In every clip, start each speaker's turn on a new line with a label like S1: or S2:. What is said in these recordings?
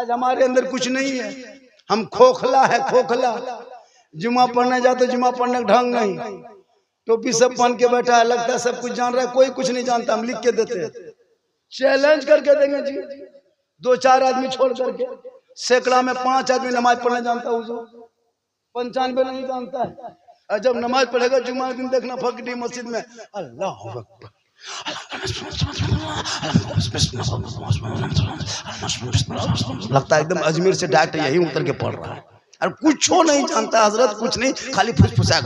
S1: आज हमारे अंदर कुछ नहीं है, हम खोखला है, खोखला। जुमा पढ़ने जाते, जुमा पढ़ने का ढंग नहीं, टोपी सब पहन के बैठा है, लगता है सब कुछ जान रहा है, कोई कुछ नहीं जानता। हम लिख के देते, चैलेंज करके देंगे जी। 2-4 आदमी छोड़ करके सैकड़ा में 5 आदमी नमाज पढ़ने जानता है, 95 नहीं जानता है। और जब नमाज पढ़ेगा जुमा दिन देखना फकड़ी मस्जिद में अल्लाह अकबर, लगता है एकदम अजमेर से डायरेक्ट यही उतर के पढ़ रहा है। और कुछ नहीं जानता हजरत, कुछ नहीं, खाली फुसफुसा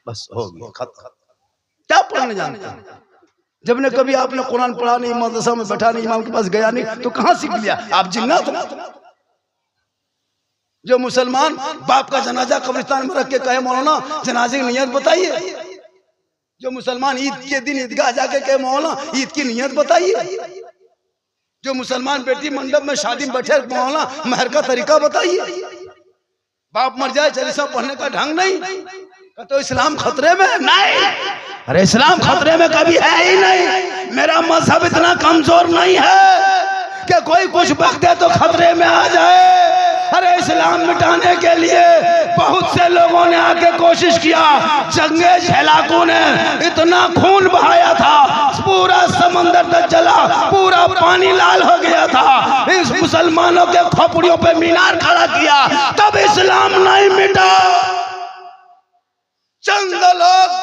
S1: बस हो गया खत्म। क्या पढ़ने जानता? जब ने कभी आपने कुरान पढ़ा नहीं, मदरसा में बैठा नहीं, इमाम के पास गया नहीं, तो कहां सीख लिया? आप जिन्नात हो। जो मुसलमान बाप का जनाजा कब्रिस्तान में रख के कहे मौलाना जनाजे की नियत बताइए, जो मुसलमान ईद के दिन ईदगाह जाके कहे मौलाना ईद की नियत बताइए, जो मुसलमान बेटी मंडप में शादी में बैठे मौलाना महर का तरीका बताइए। बाप मर जाए चालीसा पढ़ने का ढंग नहीं, तो इस्लाम खतरे में नहीं। अरे इस्लाम खतरे में कभी है ही नहीं। मेरा मजहब इतना कमजोर नहीं है कि कोई कुछ बक दे तो खतरे में आ जाए। अरे इस्लाम मिटाने के लिए बहुत से लोगों ने आके कोशिश किया। जंगे झेलाकू ने इतना खून बहाया था, पूरा समंदर तक जला, पूरा पानी लाल हो गया था। इस मुसलमानों के खोपड़ियों पे मीनार खड़ा किया, तब इस्लाम नहीं मिटा। चंद लोग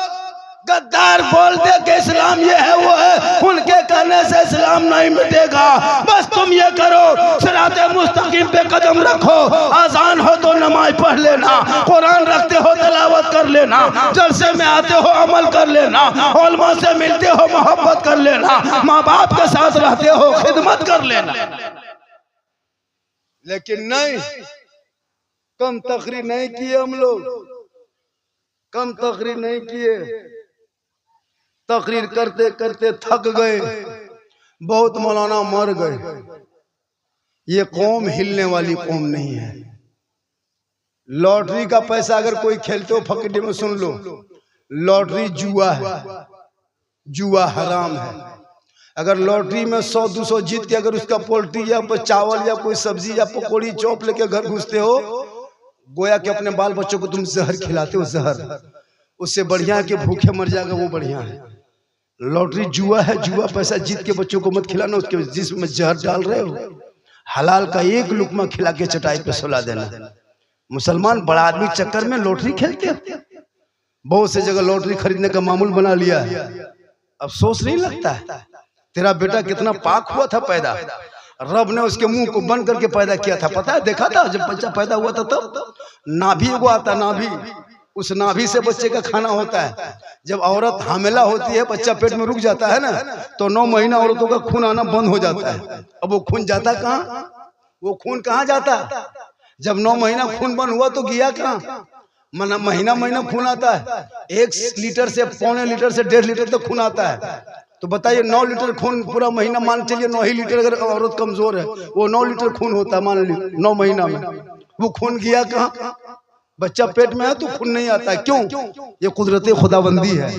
S1: गद्दार बोलते कि इस्लाम ये है वो है, उनके कहने से इस्लाम नहीं मिटेगा। बस तुम ये करो, सिराते मुस्तकीम पे कदम रखो, आजान हो तो नमाज पढ़ लेना, कुरान रखते हो तिलावत कर लेना, जलसे में आते हो अमल कर लेना, उलमा से मिलते हो मोहब्बत कर लेना, माँ बाप के साथ रहते हो खिदमत कर लेना। लेकिन नहीं, कम तकरीर नहीं किए हम लोग, कम तकरीर नहीं किए। तकरीर करते करते थक गए, बहुत मौलाना मर गए। ये कौम हिलने वाली कौम नहीं है। लॉटरी का पैसा अगर कोई खेलते हो फकीडी में सुन लो, लॉटरी जुआ है, जुआ हराम है। अगर लॉटरी में 100-200 जीत के अगर उसका पोल्ट्री या चावल या कोई सब्जी या पकौड़ी चौप लेके घर घुसते हो, गोया कि अपने बाल बच्चों को तुम जहर खिलाते हो। जहर उससे बढ़िया कि भूखे मर जाएगा, वो बढ़िया है। लॉटरी जुआ है, जुआ पैसा जीत के बच्चों को मत खिलाना, उसके जिसमें जहर डाल रहे हो। हलाल का एक लुकमा खिला के चटाई पे सुला देना। मुसलमान बड़ा आदमी चक्कर में लॉटरी खेलते हैं, बहुत से जगह लॉटरी खरीदने का मामूल बना लिया है। अफसोस नहीं लगता है? तेरा बेटा कितना पाक हुआ था पैदा, रब ने उसके मुंह को बंद करके पैदा किया था, पता है? देखा था जब बच्चा पैदा हुआ था तब नाभि को आता, नाभि, उस नाभि से बच्चे का खाना होता है। जब औरत हामिला होती है, बच्चा पेट में रुक जाता है ना, तो 9 महीना औरतों का खून आना बंद हो जाता है। अब वो खून जाता कहाँ? वो खून कहाँ जाता? जब 9 महीना खून बंद हुआ तो गया कहाँ? महीना महीना खून आता है। 1 लीटर से 1.25 लीटर से 1.5 लीटर तक खून आता है। तो बताइए 9 लीटर खून पूरा महीना, मान चलिए 9 ही लीटर, अगर औरत कमजोर है वो 9 लीटर खून होता है, मान लीजिए 9 महीना में। वो खून गया कहाँ? बच्चा पेट में है तो खून नहीं आता है। क्यों? ये कुदरत खुदाबंदी है।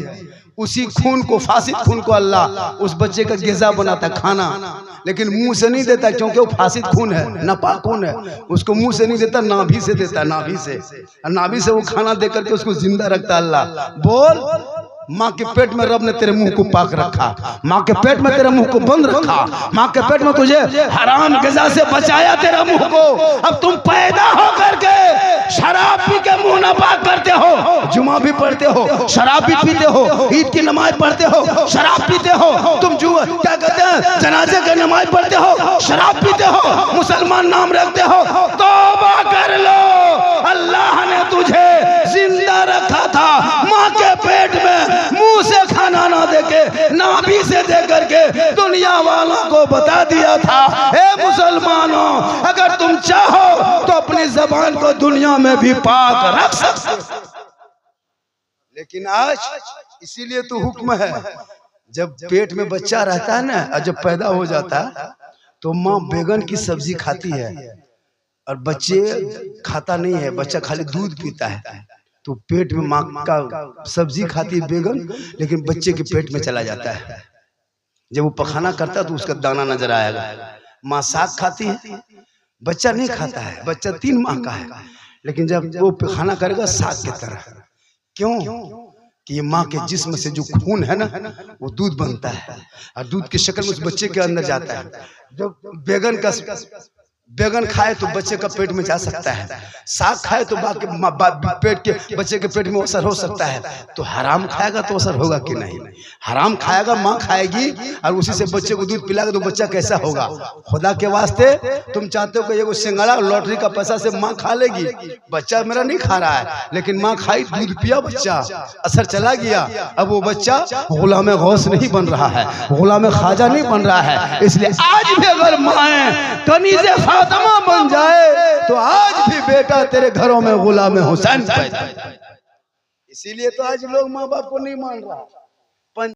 S1: उसी खून को, फासिद खून को अल्लाह उस बच्चे का ग़िज़ा बनाता है, खाना, लेकिन मुंह से नहीं देता, क्योंकि वो फासिद खून है, नापाक खून है। उसको मुंह से नहीं देता, नाभि से देता, नाभि से। नाभि से वो खाना दे करके उसको जिंदा रखता है अल्लाह। बोल, माँ के पेट में रब ने तेरे मुंह को पाक रखा, माँ के पेट में तेरे मुंह को बंद रखा, माँ के पेट में तुझे हराम ग़िज़ा से बचाया तेरा मुंह को। अब तुम पैदा हो करके शराब पी के मुंह ना पाक करते हो, जुमा भी पढ़ते हो, शराब भी पीते हो, ईद की नमाज पढ़ते हो, शराब पीते हो, तुम जुआ क्या कहते हैं, जनाजे की नमाज पढ़ते हो, शराब पीते हो, मुसलमान नाम रखते हो। तौबा कर लो, अल्लाह ने तुझे जिंदा रखा था माँ के पेट में, मुंह से खाना ना देके नाभि से दे करके दुनिया वालों को बता दिया था, हे मुसलमानों, अगर तुम चाहो तो अपनी जबान को दुनिया में भी पाक रख सकते। लेकिन आज इसीलिए तो हुक्म है, जब पेट में बच्चा रहता है ना, और जब पैदा हो जाता है तो माँ बैगन की सब्जी खाती है और बच्चे खाता नहीं है, बच्चा खाली दूध पीता है। तो पेट में माँ का सब्जी खाती है बैगन, लेकिन बच्चे के पेट में चला जाता है। जब वो पखाना करता है तो उसका दाना नजर आएगा। माँ साग खाती है, बच्चा नहीं खाता है, बच्चा 3 माह का है, लेकिन जब वो पखाना करेगा साग की तरह। क्यों? कि ये माँ के जिस्म से जो खून है ना वो दूध बनता है और दूध की शक्ल में उस बच्चे के अंदर जाता है। जब बैगन खाए तो बच्चे का पेट में जा सकता है, साग खाए तो पेट के बच्चे के पेट में असर हो सकता है। तो हराम खाएगा तो असर होगा कि नहीं? हराम खाएगा, माँ खाएगी और उसी से बच्चे को दूध पिलाएगा तो बच्चा कैसा होगा? खुदा के वास्ते तुम चाहते हो कि ये सिंगाड़ा लॉटरी का पैसा से माँ खा लेगी? बच्चा मेरा नहीं खा रहा है, लेकिन माँ खाई, दूध पिया, बच्चा असर चला गया। अब वो बच्चा गुलाम गौस नहीं बन रहा है, गुलाम ख्वाजा नहीं बन रहा है। इसलिए आज भी अगर माए कनीज़े फातिमा बन जाए तो आज भी बेटा तेरे घरों में गुलाम हुसैन पैदा। इसीलिए तो आज लोग माँ बाप को नहीं मान रहा।